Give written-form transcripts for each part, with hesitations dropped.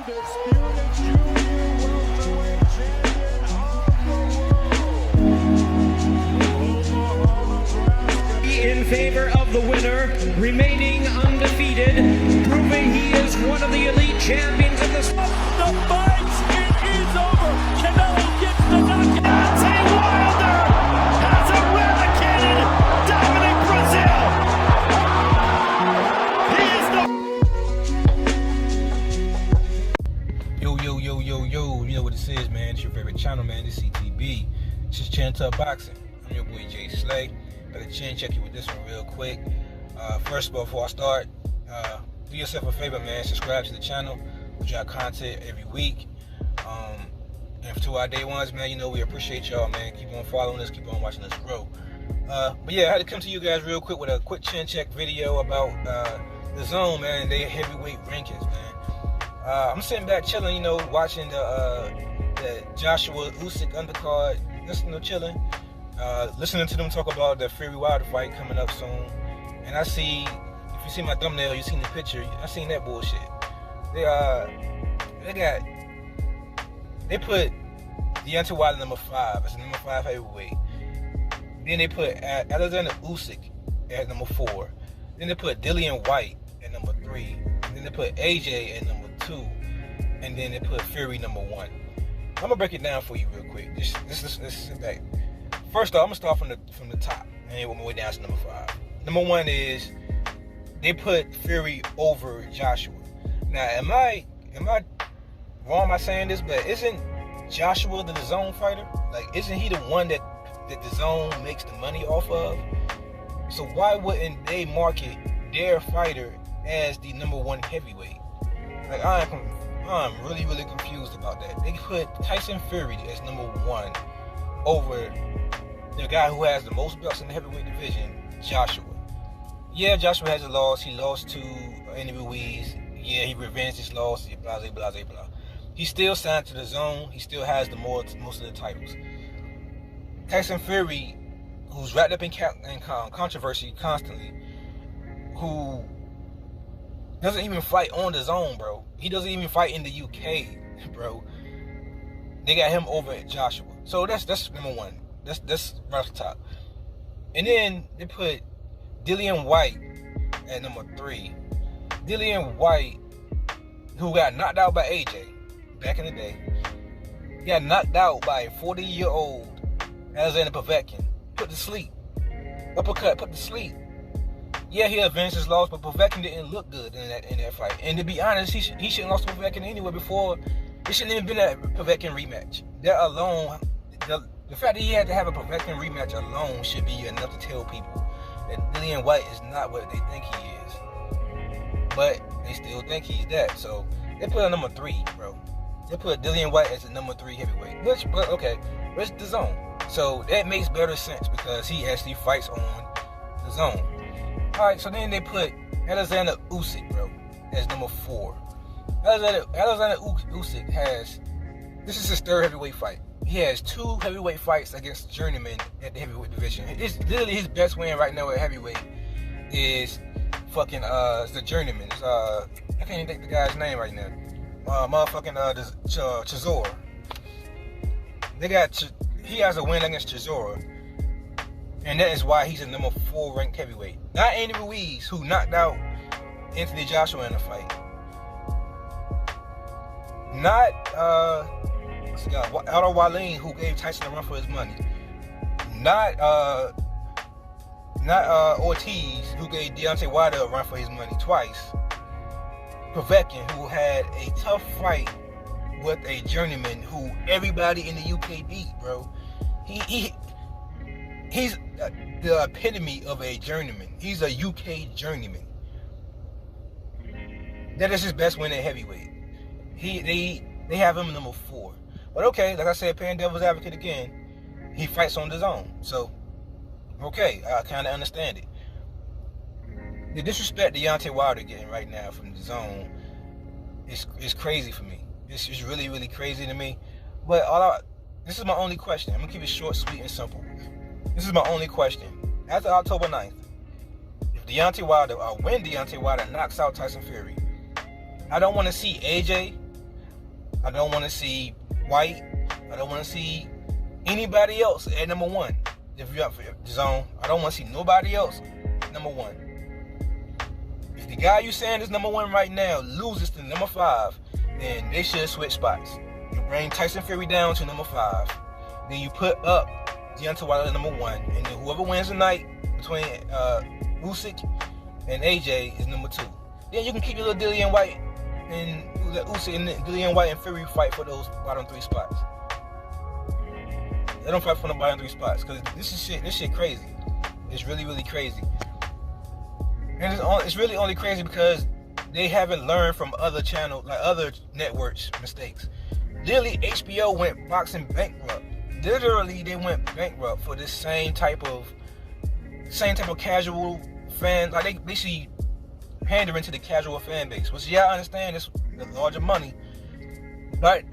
Undisputed junior welterweight champion of the world. In favor of the winner, remaining undefeated, proving he is one of the elite champions of the sport. The fight, it is over. Canelo gets the knockout. Deontay Wilder has eradicated Dominic Brazil. He is the... Yo, you know what this is, man. It's your favorite channel, man. This CTB. This is Chin Tuck Boxing. I'm your boy Jay Slay. Better chin check you with this one real quick. First of all, before I start, do yourself a favor, man. Subscribe to the channel. We drop content every week. And to our day ones, man, you know we appreciate y'all, man. Keep on following us, keep on watching us grow. But yeah, I had to come to you guys real quick with a quick chin check video about the Zone, man, and their heavyweight rankings, man. I'm sitting back chilling, you know, watching the Joshua Usyk undercard, just, you know, chilling. Listening to them talk about the Fury Wilder fight coming up soon. And I see, if you see my thumbnail, you seen the picture, I seen that bullshit. They put Deontay Wilder number 5 as number 5 heavyweight. Then they put Alexander Usyk at number 4. Then they put Dillian White at number 3. Then they put AJ at number 2. And then they put Fury number 1. I'm gonna break it down for you real quick. This is back. First off, I'm gonna start from the top and work my way down to number 5. Number 1 is they put Fury over Joshua. Now, am I wrong by saying this? But isn't Joshua the Zone fighter? Like, isn't he the one that the Zone makes the money off of? So why wouldn't they market their fighter as the number 1 heavyweight? Like, I'm really confused about that. They put Tyson Fury as number 1 over the guy who has the most belts in the heavyweight division, Joshua. Yeah, Joshua has a loss. He lost to Andy Ruiz. Yeah, he revenged his loss. Blah, blah, blah, blah. He still signed to the Zone. He still has most of the titles. Tyson Fury, who's wrapped up in controversy constantly, who doesn't even fight on the Zone, bro. He doesn't even fight in the UK, bro. They got him over at Joshua. So that's number 1. That's right off the top. And then they put Dillian White at number 3. Dillian White, who got knocked out by AJ back in the day, he got knocked out by a 40-year-old Alexander Povetkin, put to sleep. Uppercut, put to sleep. Yeah, he avenged his loss, but Povetkin didn't look good in that fight. And to be honest, he shouldn't have lost to Povetkin anyway before. It shouldn't even been a Povetkin rematch. That alone, the fact that he had to have a Povetkin rematch alone should be enough to tell people that Dillian White is not what they think he is. But they still think he's that. So they put him number 3, bro. They put Dillian White as the number 3 heavyweight. But okay, it's the Zone. So that makes better sense because he actually fights on the Zone. Alright, so then they put Alexander Usyk, bro, as number 4. Alexander Usyk this is his 3rd heavyweight fight. He has 2 heavyweight fights against journeymen at the heavyweight division. It's literally his best win right now at heavyweight is fucking the journeyman. I can't even think the guy's name right now. Chisora. He has a win against Chisora. And that is why he's a number 4 ranked heavyweight. Not Andy Ruiz, who knocked out Anthony Joshua in the fight. Not Otto Wallin, who gave Tyson a run for his money. Not Ortiz, who gave Deontay Wilder a run for his money twice. Povetkin, who had a tough fight with a journeyman who everybody in the UK beat, bro. He's the epitome of a journeyman. He's a UK journeyman. That is his best win at heavyweight. They have him number 4. But okay, like I said, playing devil's advocate again, he fights on the Zone. So, okay, I kind of understand it. The disrespect Deontay Wilder getting right now from the Zone is crazy for me. It's really crazy to me. But this is my only question. I'm going to keep it short, sweet, and simple. This is my only question. After October 9th, if Deontay Wilder, or when Deontay Wilder knocks out Tyson Fury, I don't want to see AJ I don't want to see White. I don't want to see anybody else at number one. If you're up for Dazn, I don't want to see nobody else number one. If the guy you saying is number one right now loses to number 5, then they should switch spots. You bring Tyson Fury down to number 5. Then you put up Deontay Wilder at number 1. And then whoever wins the night between Usyk and AJ is number 2. Then you can keep your little Dillian White and let Usyk and Dillian White and Fury fight for those bottom 3 spots. They don't fight for the bottom 3 spots because this shit crazy. It's really, really crazy. And it's really only crazy because they haven't learned from other channels, like other networks' mistakes. Literally, HBO went boxing bankrupt. Literally, they went bankrupt for this same type of casual fan. Like they basically pandering to the casual fan base, which I understand is the larger money. But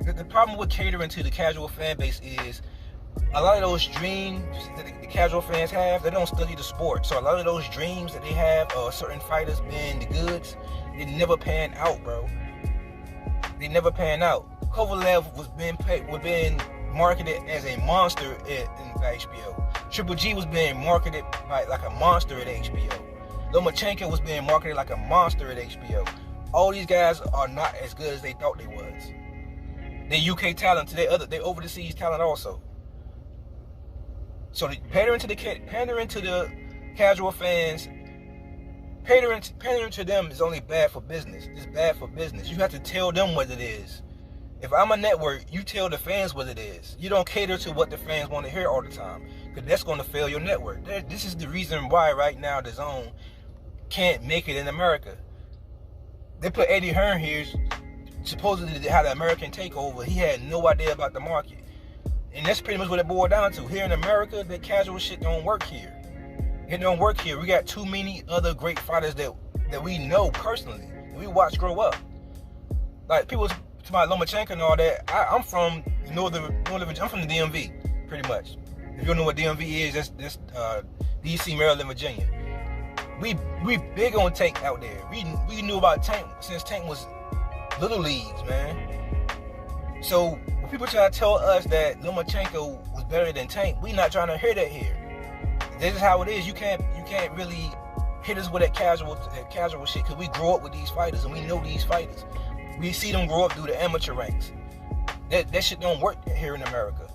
the problem with catering to the casual fan base is a lot of those dreams that the casual fans have, they don't study the sport. So a lot of those dreams that they have of certain fighters being the goods, they never pan out, bro. They never pan out. Kovalev was being marketed as a monster in HBO. Triple G was being marketed like a monster at HBO. Lomachenko was being marketed like a monster at HBO. All these guys are not as good as they thought they was. They UK talent, they overseas talent also. So pandering to the casual fans, pandering to them is only bad for business. It's bad for business. You have to tell them what it is. If I'm a network, you tell the fans what it is. You don't cater to what the fans want to hear all the time, because that's going to fail your network. This is the reason why right now Dazn can't make it in America. They put Eddie Hearn here, supposedly to have the American takeover. He had no idea about the market. And that's pretty much what it boiled down to. Here in America, that casual shit don't work here. It don't work here. We got too many other great fighters that we know personally, that we watch grow up. Like people to my Lomachenko and all that. I'm from northern. I'm from the DMV, pretty much. If you don't know what DMV is, that's DC, Maryland, Virginia. We big on Tank out there. We knew about Tank since Tank was little leagues, man. So when people try to tell us that Lomachenko was better than Tank, we not trying to hear that here. This is how it is. You can't really hit us with that casual shit, because we grow up with these fighters and we know these fighters. We see them grow up through the amateur ranks. That shit don't work here in America.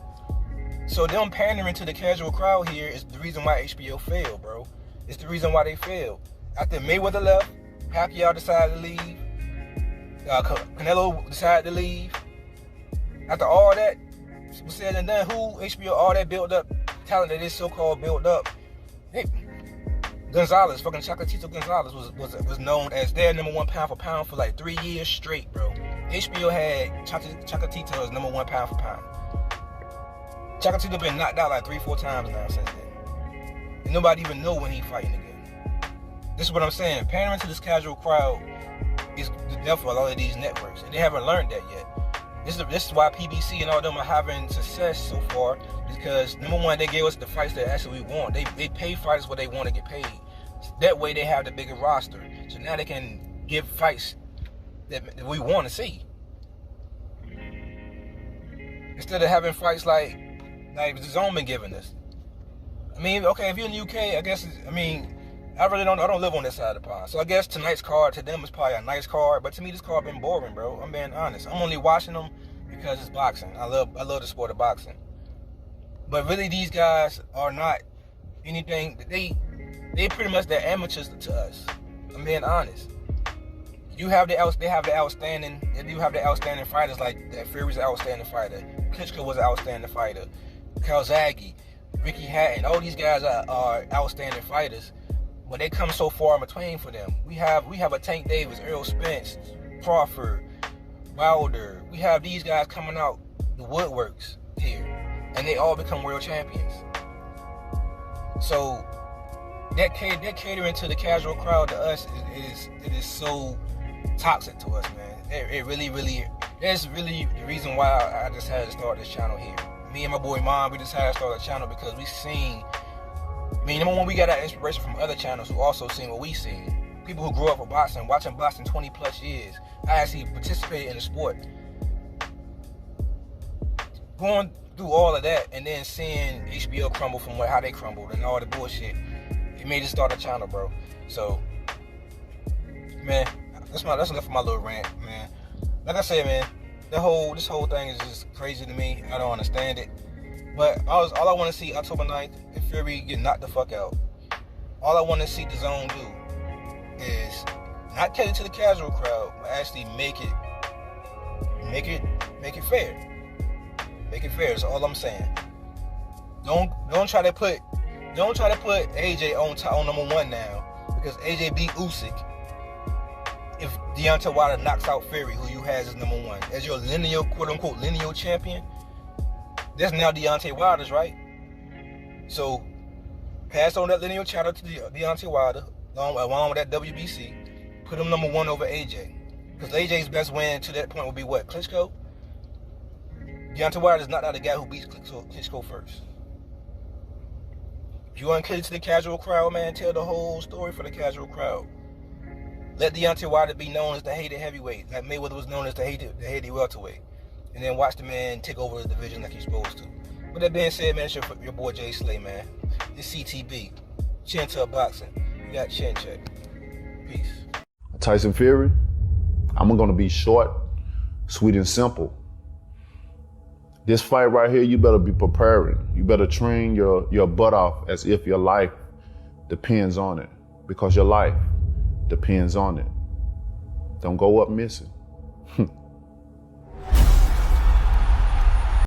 So them pandering to the casual crowd here is the reason why HBO failed, bro. It's the reason why they failed. After Mayweather left, Pacquiao decided to leave. Canelo decided to leave. After all that was said and done, HBO, all that built up talent that is so-called built up. Gonzalez, fucking Chocolatito Gonzalez was known as their number 1 pound for pound for like 3 years straight, bro. HBO had Chocolatito as number 1 pound for pound. Chocolatito been knocked out like 3-4 times now since then. And nobody even know when he fighting again. This is what I'm saying. Pandering to this casual crowd is the death of a lot of these networks, and they haven't learned that yet. This is why PBC and all them are having success so far, because number one, they gave us the fights that actually we want. They pay fighters what they want to get paid. That way they have the bigger roster. So now they can give fights that we want to see. Instead of having fights like Dazn been giving us. I mean, okay, if you're in the UK, I guess, I don't live on this side of the pond. So I guess tonight's card to them is probably a nice card, but to me this card been boring, bro. I'm being honest. I'm only watching them because it's boxing. I love the sport of boxing. But really these guys are not anything. They pretty much they're amateurs to us. I'm being honest. They have the outstanding fighters, like that Fury's an outstanding fighter. Klitschko was an outstanding fighter. Calzaghe, Ricky Hatton, all these guys are outstanding fighters. But they come so far in between for them. We have a Tank Davis, Earl Spence, Crawford, Wilder. We have these guys coming out the woodworks here, and they all become world champions. So that catering to the casual crowd to us is so toxic to us, man. It really, that's really the reason why I just had to start this channel here. Me and my boy Mom, we just had to start a channel because we seen. Number one, we got our inspiration from other channels who also seen what we seen. People who grew up with boxing, watching boxing 20 plus years. I actually participated in the sport. going through all of that and then seeing HBO crumble from how they crumbled and all the bullshit, it made it start a channel, bro. So, man, that's enough of my little rant, man. Like I said, man, this whole thing is just crazy to me. I don't understand it. But all I want to see October 9th and Fury get knocked the fuck out. All I want to see Dazn do is not cater to the casual crowd, but actually make it fair. Make it fair. That's all I'm saying. Don't try to put AJ on number one now because AJ beat Usyk. If Deontay Wilder knocks out Fury, who you has as number one, as your lineal, quote unquote, lineal champion, that's now Deontay Wilder's, right? So pass on that lineal title to Deontay Wilder, along with that WBC. Put him number one over AJ. Because AJ's best win to that point would be what? Klitschko? Deontay Wilder is not the guy who beats Klitschko first. If you want to cater to the casual crowd, man, tell the whole story for the casual crowd. Let Deontay Wilder be known as the hated heavyweight, like Mayweather was known as the hated welterweight. And then watch the man take over the division like he's supposed to. With that being said, man, it's your boy Jay Slay, man. It's CTB. Chin Tuck Boxing. You got chin check. Peace. Tyson Fury, I'm going to be short, sweet, and simple. This fight right here, you better be preparing. You better train your butt off as if your life depends on it. Because your life depends on it. Don't go up missing.